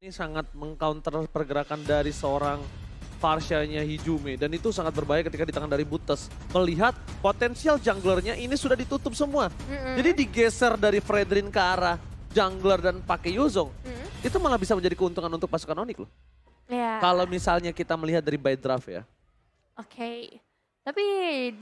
Ini sangat mengcounter pergerakan dari seorang Farsha-nya Hijume. Dan itu sangat berbahaya ketika di tangan dari Butes. Melihat potensial junglernya ini sudah ditutup semua. Jadi digeser dari Fredrin ke arah jungler dan pakai Yuzong. Itu malah bisa menjadi keuntungan untuk pasukan Onyx loh. Ya. Kalau misalnya kita melihat dari by draft ya. Oke. Tapi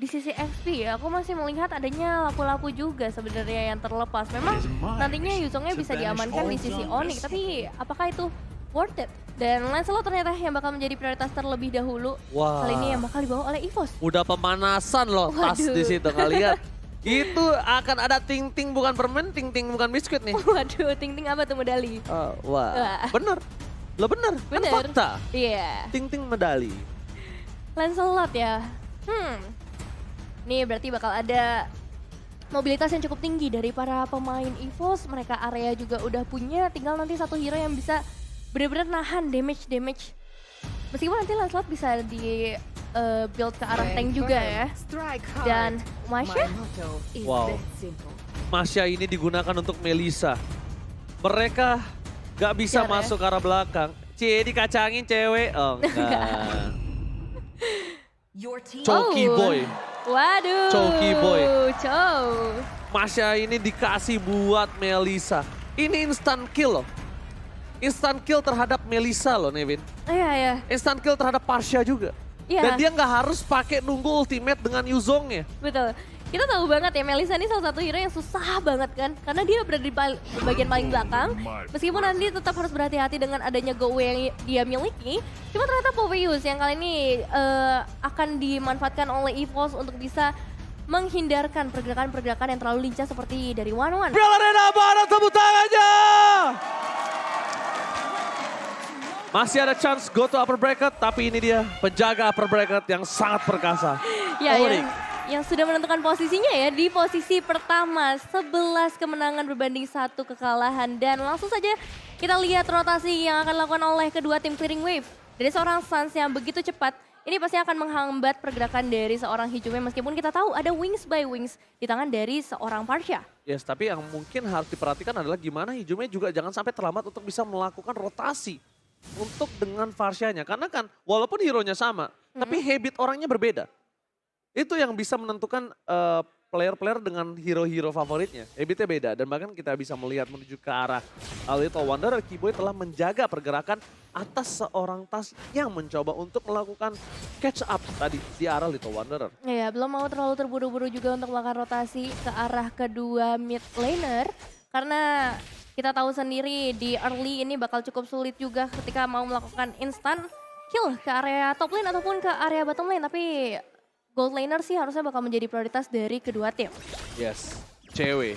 di sisi XP ya, aku masih melihat adanya lapu-lapu juga sebenarnya yang terlepas. Memang nantinya Yuzongnya bisa diamankan di sisi Onyx, tapi apakah itu worth it? Dan Lancelot ternyata yang bakal menjadi prioritas terlebih dahulu. Wah. Kali ini yang bakal dibawa oleh EVOS. Udah pemanasan loh tas Waduh. di situ, nggak lihat. Itu akan ada ting-ting bukan permen, ting-ting bukan biskuit nih. Waduh, ting-ting apa tuh medali? Oh, wah, Wah. bener. Lo bener, kan Bener. fakta. Iya. Ting-ting medali. Lancelot ya. Nih berarti bakal ada mobilitas yang cukup tinggi dari para pemain EVOS. Mereka area juga udah punya, tinggal nanti satu hero yang bisa benar-benar nahan damage. Meskipun nanti Lancelot bisa di build ke arah tank juga ya. Dan Masha? Wow. Masya ini digunakan untuk Melissa. Mereka gak bisa Biar ya. masuk ke arah belakang. Dikacangin cewek. Oh enggak. Choki Oh. boy. Waduh. Choki boy. Chow. Masya ini dikasih buat Melissa. Ini instant kill loh. Instant kill terhadap Melissa loh Nevin. Iya. Instant kill terhadap Farsha juga. Iya. Dan dia nggak harus pakai nunggu ultimate dengan Yuzongnya. Betul. Kita tahu banget ya, Melissa ini salah satu hero yang susah banget kan. Karena dia berada di bagian paling belakang. Meskipun nanti tetap harus berhati-hati dengan adanya go away yang dia miliki. Cuma ternyata Poveus yang kali ini akan dimanfaatkan oleh EVOS untuk bisa menghindarkan pergerakan-pergerakan yang terlalu lincah seperti dari One. Piala Arena Barat, tepuk tangannya! Masih ada chance go to upper bracket, tapi ini dia penjaga upper bracket yang sangat perkasa. Ya, Onyx. yang sudah menentukan posisinya ya di posisi pertama. 11 kemenangan berbanding 1 kekalahan. Dan langsung saja kita lihat rotasi yang akan dilakukan oleh kedua tim Clearing Wave. Dari seorang Suns yang begitu cepat, ini pasti akan menghambat pergerakan dari seorang Hijume. Meskipun kita tahu ada wings by wings di tangan dari seorang Farsha. Yes, tapi yang mungkin harus diperhatikan adalah gimana Hijume juga jangan sampai terlambat untuk bisa melakukan rotasi. Untuk dengan Farsha-nya. Karena kan walaupun hero-nya sama, tapi habit orangnya berbeda. Itu yang bisa menentukan player-player dengan hero-hero favoritnya. Habitnya beda dan bahkan kita bisa melihat menuju ke arah Little Wanderer. Kiboy telah menjaga pergerakan atas seorang Tas yang mencoba untuk melakukan catch up tadi di arah Little Wanderer. Ya, belum mau terlalu terburu-buru juga untuk melakukan rotasi ke arah kedua mid laner. Karena kita tahu sendiri di early ini bakal cukup sulit juga ketika mau melakukan instant kill ke area top lane ataupun ke area bottom lane. Tapi gold laner sih harusnya bakal menjadi prioritas dari kedua tim. Yes, cewek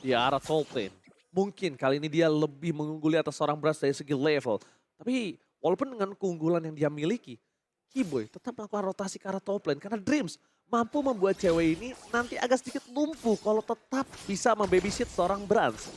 di arah top lane. Mungkin kali ini dia lebih mengungguli atas seorang Brass dari segi level. Tapi walaupun dengan keunggulan yang dia miliki, Kiboy tetap melakukan rotasi ke arah top lane. Karena Dreams mampu membuat cewek ini nanti agak sedikit lumpuh kalau tetap bisa membabysit seorang Brans.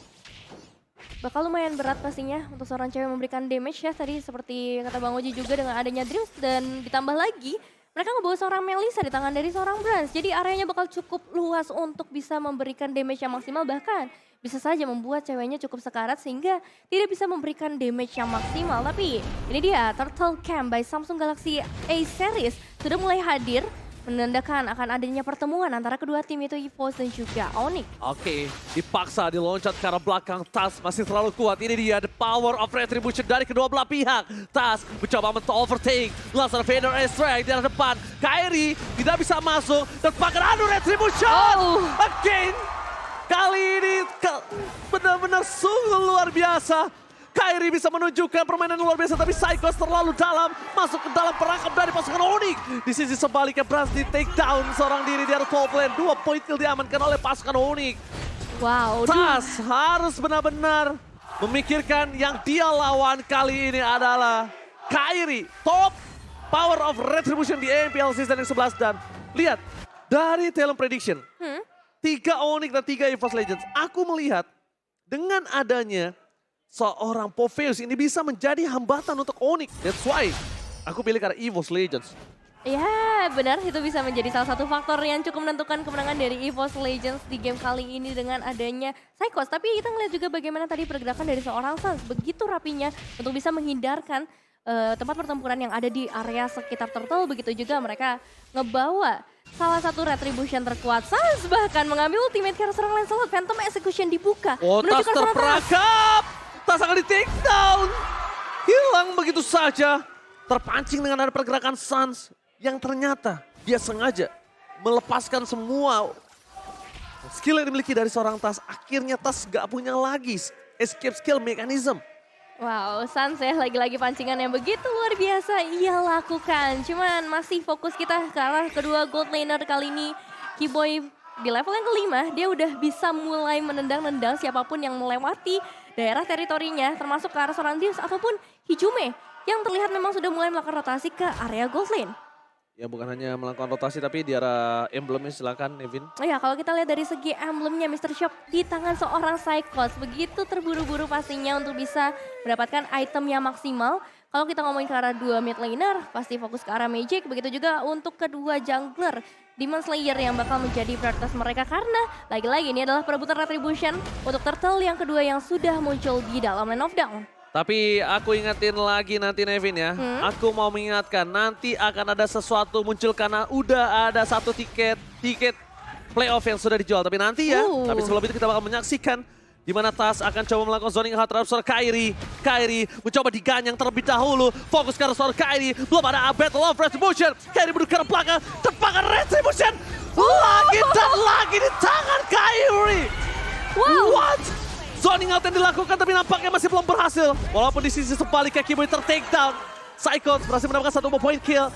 Bakal lumayan berat pastinya untuk seorang cewek memberikan damage ya. Tadi seperti kata Bang Oji juga dengan adanya Dreams. Dan ditambah lagi mereka ngebawa seorang Melissa di tangan dari seorang Brans. Jadi areanya bakal cukup luas untuk bisa memberikan damage yang maksimal. Bahkan bisa saja membuat ceweknya cukup sekarat sehingga tidak bisa memberikan damage yang maksimal. Tapi ini dia Turtle Camp by Samsung Galaxy A Series sudah mulai hadir. Menandakan akan adanya pertemuan antara kedua tim itu EVOS dan juga Onyx. Oke, dipaksa diloncat ke arah belakang. Tas masih terlalu kuat. Ini dia the power of retribution dari kedua belah pihak. Tas mencoba overtake. Langsung Vader Strike di arah depan. Kairi tidak bisa masuk. Terpakai anu retribution. Again. Kali ini benar-benar sungguh luar biasa. Kairi bisa menunjukkan permainan luar biasa, tapi Psychos terlalu dalam, masuk ke dalam perangkap dari pasukan Onyx. Di sisi sebaliknya Brans di take down seorang diri di arah top lane. 2 point kill diamankan oleh pasukan Onyx. Wow. Tas harus benar-benar memikirkan yang dia lawan kali ini adalah Kairi. Top power of retribution di AMPL season yang 11 dan lihat dari talent prediction. 3 Onyx dan 3 EVOS Legends. Aku melihat dengan adanya seorang Poveus ini bisa menjadi hambatan untuk Onyx. That's why aku pilih karena EVOS Legends. Ya benar, itu bisa menjadi salah satu faktor yang cukup menentukan kemenangan dari EVOS Legends di game kali ini dengan adanya Psychos. Tapi kita ngeliat juga bagaimana tadi pergerakan dari seorang Sans begitu rapinya untuk bisa menghindarkan tempat pertempuran yang ada di area sekitar Turtle. Begitu juga mereka ngebawa salah satu retribution terkuat. Sans bahkan mengambil ultimate karena seorang Lancelot. Phantom Execution dibuka. Oh, Tas terperangkap. Tas akan di take down. Hilang begitu saja. Terpancing dengan ada pergerakan Sans. Yang ternyata dia sengaja melepaskan semua skill yang dimiliki dari seorang Tas. Akhirnya Tas gak punya lagi escape skill mechanism. Wow, Sans ya lagi-lagi pancingan yang begitu luar biasa ia lakukan. Cuman masih fokus kita ke arah kedua gold laner kali ini. Keyboy di level yang kelima, dia udah bisa mulai menendang-nendang siapapun yang melewati daerah teritorinya. Termasuk ke arah seorang Darius ataupun Hijume yang terlihat memang sudah mulai melakukan rotasi ke area gold lane. Ya bukan hanya melakukan rotasi tapi di arah emblemnya silakan Nevin. Oh ya kalau kita lihat dari segi emblemnya Mr. Shop di tangan seorang Psychos. Begitu terburu-buru pastinya untuk bisa mendapatkan item yang maksimal. Kalau kita ngomongin ke arah dua mid laner pasti fokus ke arah Magic. Begitu juga untuk kedua jungler Demon Slayer yang bakal menjadi prioritas mereka. Karena lagi-lagi ini adalah perebutan retribution untuk Turtle yang kedua yang sudah muncul di dalam Lane of Dawn. Tapi aku ingetin lagi nanti Nevin ya. Aku mau mengingatkan nanti akan ada sesuatu muncul karena udah ada satu tiket playoff yang sudah dijual. Tapi nanti ya, tapi sebelum itu kita bakal menyaksikan di mana Tas akan coba melakukan zoning hard terhadap seorang Kairi. Kairi mencoba diganyang terlebih dahulu. Fokus ke arah seorang Kairi. Belum ada Battle of Retribution. Kairi menuju ke arah belakang. Tepakan Retribution. Lagi dan lagi di tangan Kairi. Wow. What? Zoning out yang dilakukan tapi nampaknya masih belum berhasil. Walaupun di sisi sebaliknya Keyboy ter-take down. Psychos berhasil mendapatkan 1 point kill.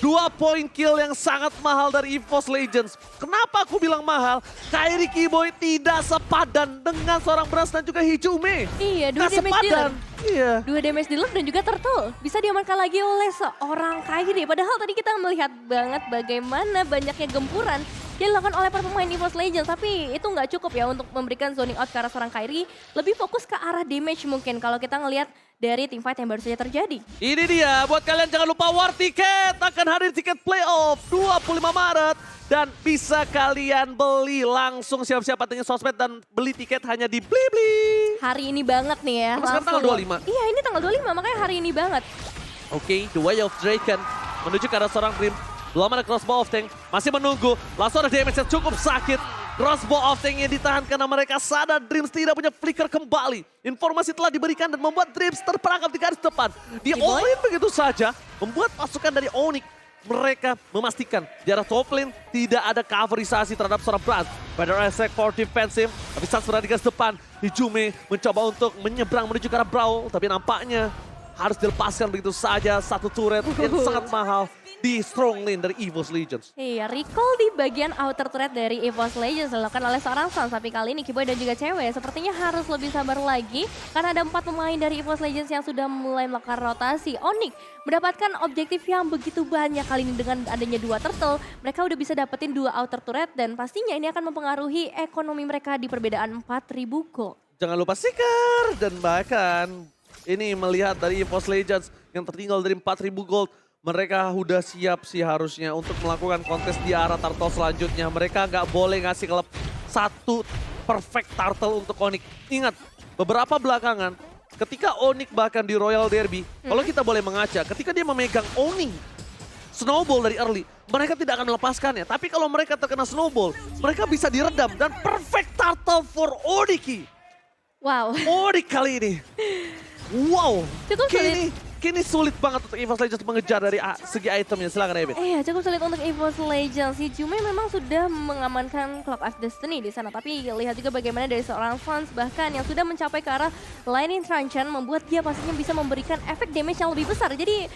2 point kill yang sangat mahal dari EVOS Legends. Kenapa aku bilang mahal? Kairi Keyboy tidak sepadan dengan seorang Brass dan juga Hijume. Iya, 2 damage dealer. Iya. 2 damage dealer dan juga Turtle. Bisa diamankan lagi oleh seorang Kairi. Padahal tadi kita melihat banget bagaimana banyaknya gempuran yang dilakukan oleh para pemain EVOS Legends. Tapi itu nggak cukup ya untuk memberikan zoning out ke arah seorang Kairi. Lebih fokus ke arah damage mungkin kalau kita ngelihat dari teamfight yang baru saja terjadi. Ini dia, buat kalian jangan lupa War Ticket akan hadir tiket playoff 25 Maret. Dan bisa kalian beli langsung siap-siap patengin sosmed dan beli tiket hanya di Blibli. Hari ini banget nih ya. Sekarang tanggal 25. Iya ini tanggal 25 makanya hari ini banget. Oke, The Way of Draken menuju ke arah seorang Dream. Belum ada crossbow of tank, masih menunggu. Langsung ada damage yang cukup sakit. Crossbow of tank yang ditahan karena mereka sadar Dreams tidak punya flicker kembali. Informasi telah diberikan dan membuat Dreams terperangkap di garis depan. Di all-in begitu saja, membuat pasukan dari Onyx. Mereka memastikan di arah top lane tidak ada coverisasi terhadap seorang Brand. Better Attack for defensive, tapi saat berada di garis depan, Hijume mencoba untuk menyeberang menuju ke arah Brawl. Tapi nampaknya harus dilepaskan begitu saja satu turret yang sangat mahal di strong lane dari EVOS Legends. Iya, recall di bagian outer turret dari EVOS Legends dilakukan oleh seorang Sans. Tapi kali ini Keyboy dan juga cewek sepertinya harus lebih sabar lagi. Karena ada 4 pemain dari EVOS Legends yang sudah mulai melakukan rotasi. Onyx mendapatkan objektif yang begitu banyak kali ini dengan adanya 2 turtle. Mereka udah bisa dapetin 2 outer turret dan pastinya ini akan mempengaruhi ekonomi mereka di perbedaan 4.000 gold. Jangan lupa Seeker dan bahkan ini melihat dari EVOS Legends yang tertinggal dari 4.000 gold. Mereka udah siap sih harusnya untuk melakukan kontes di arah turtle selanjutnya. Mereka nggak boleh ngasih klub satu perfect turtle untuk Onyx. Ingat, beberapa belakangan ketika Onyx bahkan di Royal Derby, kalau kita boleh mengaca, ketika dia memegang Onyx snowball dari early, mereka tidak akan melepaskannya. Tapi kalau mereka terkena snowball, mereka bisa diredam dan perfect turtle for Onyx. Wow. Onyx kali ini. Wow. Cukup sulit. Kini sulit banget untuk EVOS Legends mengejar dari segi itemnya. Silakan Ebit. Iya, cukup sulit untuk EVOS Legends. Hijume memang sudah mengamankan Clock of Destiny di sana. Tapi lihat juga bagaimana dari seorang Sans bahkan yang sudah mencapai ke arah Lightning Truncheon membuat dia pastinya bisa memberikan efek damage yang lebih besar. Jadi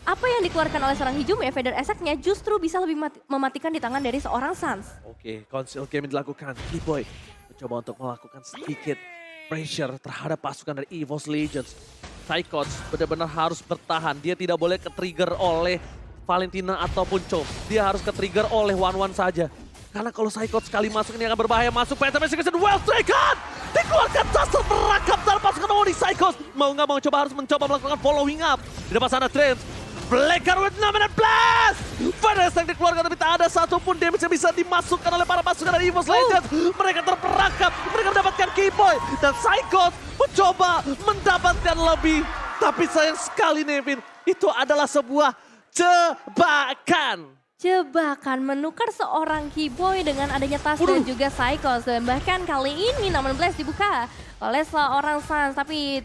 apa yang dikeluarkan oleh seorang Hijume, Feather Attack-nya justru bisa lebih mematikan di tangan dari seorang Sans. Oke, conceal game yang dilakukan. Keyboy mencoba untuk melakukan sedikit pressure terhadap pasukan dari EVOS Legends. Psychos benar-benar harus bertahan. Dia tidak boleh ke-trigger oleh Valentina ataupun Chop. Dia harus ke-trigger oleh One saja. Karena kalau Psychos sekali masuk ini akan berbahaya. Masuk Phantom Execution, well taken! Dikeluarkan Tussle merangkap dalam pasukan Onyx. Psychos mau nggak mau harus mencoba melakukan following up. Di depan sana Trent. Flicker with Nominate Blast! Pada yang dikeluarkan tapi tak ada satupun damage yang bisa dimasukkan oleh para pasukan dari EVOS Legends. Mereka terperangkap, mereka mendapatkan Keyboy. Dan Psychos mencoba mendapatkan lebih. Tapi sayang sekali Nevin, itu adalah sebuah jebakan. Jebakan menukar seorang Keyboy dengan adanya tas dan juga Psychos. Dan bahkan kali ini Namen Blast dibuka oleh seorang Sans. Tapi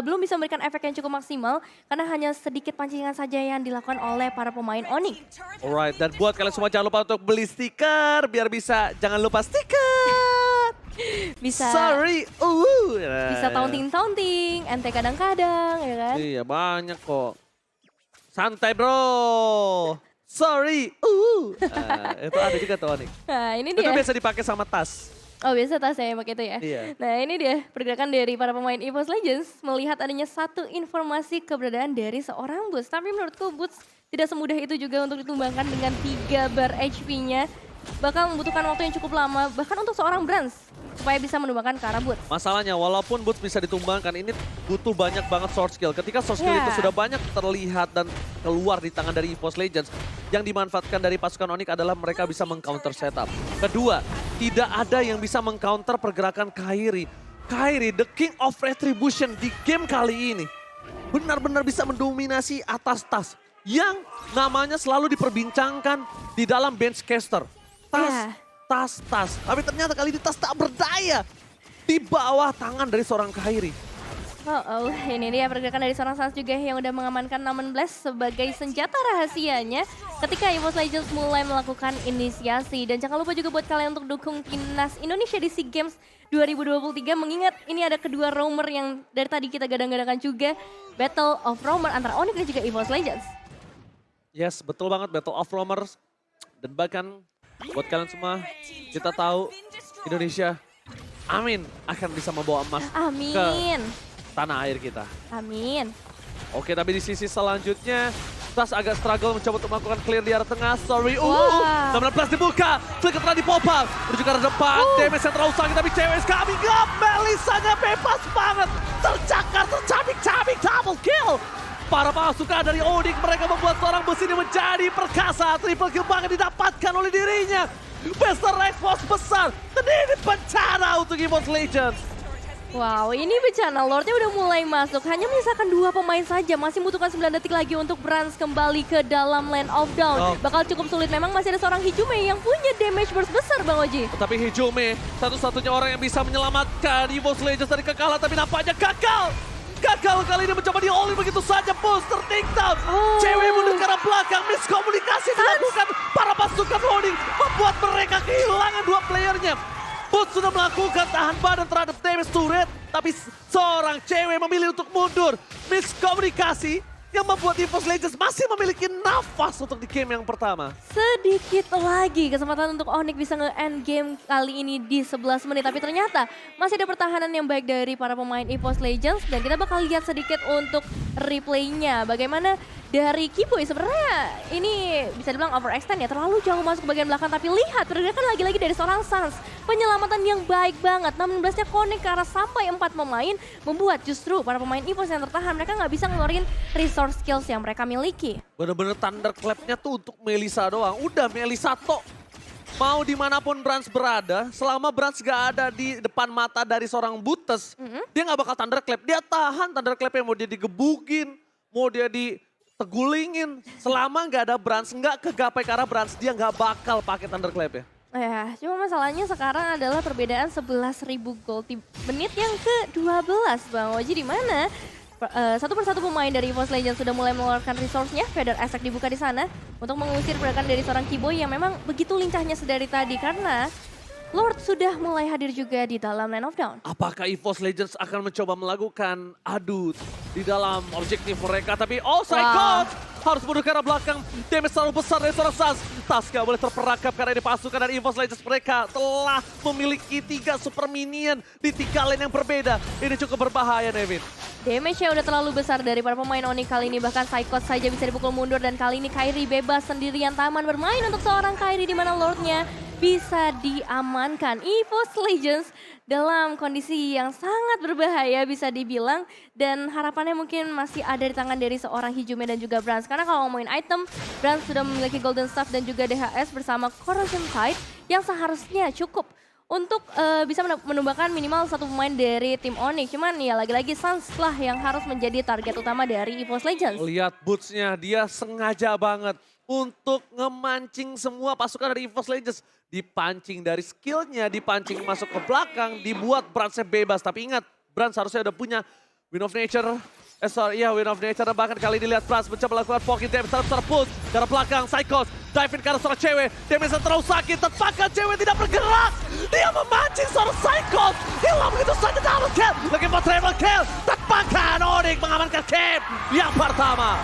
belum bisa memberikan efek yang cukup maksimal. Karena hanya sedikit pancingan saja yang dilakukan oleh para pemain Onyx. Alright, dan buat kalian semua jangan lupa untuk beli stiker. Biar bisa, jangan lupa stiker. Bisa. Sorry. Bisa taunting-taunting, ente kadang-kadang ya kan. Iya banyak kok. Santai bro. Sorry. Itu ada juga tuh Onyx. Nah ini Itu dia. biasa dipakai sama tas. Oh biasa tasnya yang pakai itu ya. Iya. Nah ini dia pergerakan dari para pemain EVOS Legends melihat adanya satu informasi keberadaan dari seorang Boots. Tapi menurutku Boots tidak semudah itu juga untuk ditumbangkan dengan 3 bar HP-nya. Bakal membutuhkan waktu yang cukup lama bahkan untuk seorang Brans supaya bisa menumbangkan ke arah Boots. Masalahnya walaupun Boots bisa ditumbangkan ini butuh banyak banget sword skill. Ketika sword skill itu sudah banyak terlihat dan keluar di tangan dari EVOS Legends, yang dimanfaatkan dari pasukan Onyx adalah mereka bisa meng-counter setup. Kedua, tidak ada yang bisa meng-counter pergerakan Kairi. Kairi, the king of retribution di game kali ini, benar-benar bisa mendominasi atas tas yang namanya selalu diperbincangkan di dalam benchcaster. Tas. Tapi ternyata kali ini tas tak berdaya di bawah tangan dari seorang Kairi. Ini dia pergerakan dari seorang Sans juga yang udah mengamankan Namen Blast sebagai senjata rahasianya ketika EVOS Legends mulai melakukan inisiasi. Dan jangan lupa juga buat kalian untuk dukung timnas Indonesia di SEA Games 2023, mengingat ini ada kedua roamer yang dari tadi kita gadang-gadangkan juga, Battle of Roamer antara Onyx dan juga EVOS Legends. Yes, betul banget, Battle of Roamers. Dan bahkan buat kalian semua, kita tahu Indonesia, amin, akan bisa membawa emas ke tanah air kita. Amin. Oke, tapi di sisi selanjutnya, Tas agak struggle mencoba untuk melakukan clear di arah tengah. Sorry, 16 dibuka, flicker telah dipopang, menuju ke arah depan, damage yang terlalu sakit, tapi cewek coming up, Melisanya bebas banget, tercakar, tercabik-cabik, double kill. Para pasukan dari Onyx, mereka membuat seorang bus ini menjadi perkasa. Triple kill bahkan didapatkan oleh dirinya. Bester Expose besar, dan ini bencana untuk EVOS Legends. Wow, ini bencana. Lordnya udah mulai masuk. Hanya menyisakan 2 pemain saja. Masih membutuhkan 9 detik lagi untuk Brans kembali ke dalam Land of Dawn. Bakal cukup sulit. Memang masih ada seorang Hijume yang punya damage burst besar, Bang Oji. Tetapi Hijume, satu-satunya orang yang bisa menyelamatkan EVOS Legends dari kekalahan, tapi nampaknya gagal. Gagal kali ini mencoba di-all-in begitu saja. Booster takedown. Cewek mundur ke arah belakang. Miskomunikasi dilakukan para pasukan Onyx. Membuat mereka kehilangan 2 playernya. Boots sudah melakukan tahan badan terhadap damage turret. Tapi seorang cewek memilih untuk mundur. Miskomunikasi yang membuat EVOS Legends masih memiliki nafas untuk di game yang pertama. Sedikit lagi kesempatan untuk Onyx bisa nge-end game kali ini di 11 menit. Tapi ternyata masih ada pertahanan yang baik dari para pemain EVOS Legends. Dan kita bakal lihat sedikit untuk replaynya. Bagaimana dari Keyboy sebenarnya ini bisa dibilang overextend ya. Terlalu jauh masuk ke bagian belakang. Tapi lihat pergerakan lagi-lagi dari seorang Sans. Penyelamatan yang baik banget. 16-nya connect ke arah sampai 4 pemain. Membuat justru para pemain EVOS yang tertahan. Mereka nggak bisa ngeluarin resource skills yang mereka miliki. Bener-bener thunderclap-nya tuh untuk Melisa doang. Udah Melisa tok. Mau dimanapun Brans berada, selama Brans gak ada di depan mata dari seorang Butes, dia gak bakal thunderclap. Dia tahan thunderclap-nya, mau dia digebukin, mau dia ditegulingin. Selama gak ada Brans, gak kegapai ke arah Brans, dia gak bakal pakai thunderclap ya. Ya, cuma masalahnya sekarang adalah perbedaan 11.000 gold di menit yang ke-12, Bang Oji, di mana satu persatu pemain dari EVOS Legends sudah mulai mengeluarkan resource-nya. Feather Attack dibuka di sana untuk mengusir pergerakan dari seorang Keyboy yang memang begitu lincahnya sedari tadi karena Lord sudah mulai hadir juga di dalam Land of Dawn. Apakah EVOS Legends akan mencoba melakukan adu di dalam objektif mereka? Tapi Psychos harus mundur ke arah belakang. Damage terlalu besar dari seorang Sans. Tas gak boleh terperangkap karena ini pasukan dari EVOS Legends. Mereka telah memiliki 3 super minion di 3 lane yang berbeda. Ini cukup berbahaya, Nevin. Damage-nya udah terlalu besar dari para pemain Onyx kali ini. Bahkan Psychos saja bisa dipukul mundur dan kali ini Kairi bebas sendirian taman bermain untuk seorang Kairi di mana Lord-nya bisa diamankan. EVOS Legends dalam kondisi yang sangat berbahaya bisa dibilang. Dan harapannya mungkin masih ada di tangan dari seorang Hijume dan juga Brans. Karena kalau ngomongin item, Brans sudah memiliki Golden Staff dan juga DHS bersama Corrosion Tide yang seharusnya cukup untuk bisa menumbangkan minimal satu pemain dari tim Onyx. Cuman ya lagi-lagi Suns lah yang harus menjadi target utama dari EVOS Legends. Lihat boots-nya, dia sengaja banget untuk ngemancing semua pasukan dari EVOS Legends. Dipancing dari skillnya, dipancing masuk ke belakang, dibuat Bransnya bebas. Tapi ingat, Brans harusnya udah punya Wind of Nature. Wind of Nature. Bahkan kali ini lihat Brans mencoba melakukan pocket damage terpush dari belakang. Psychos dive in ke arah seorang cewek. Damage terlalu sakit, terpakan cewek tidak bergerak. Dia memancing seorang Psychos. Hilang begitu saja double kill. Lagi mau triple kill. Terpakan Onyx mengamankan game yang pertama.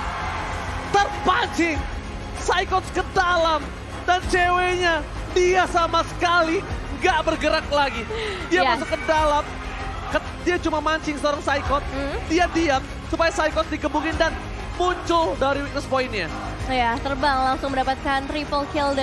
Terpancing. Psychos ke dalam. Dan ceweknya, dia sama sekali nggak bergerak lagi. Dia masuk ke dalam. Dia cuma mancing seorang Psychos. Dia diam supaya Psychos dikebukin dan muncul dari weakness point-nya. Ya, terbang langsung mendapatkan triple kill.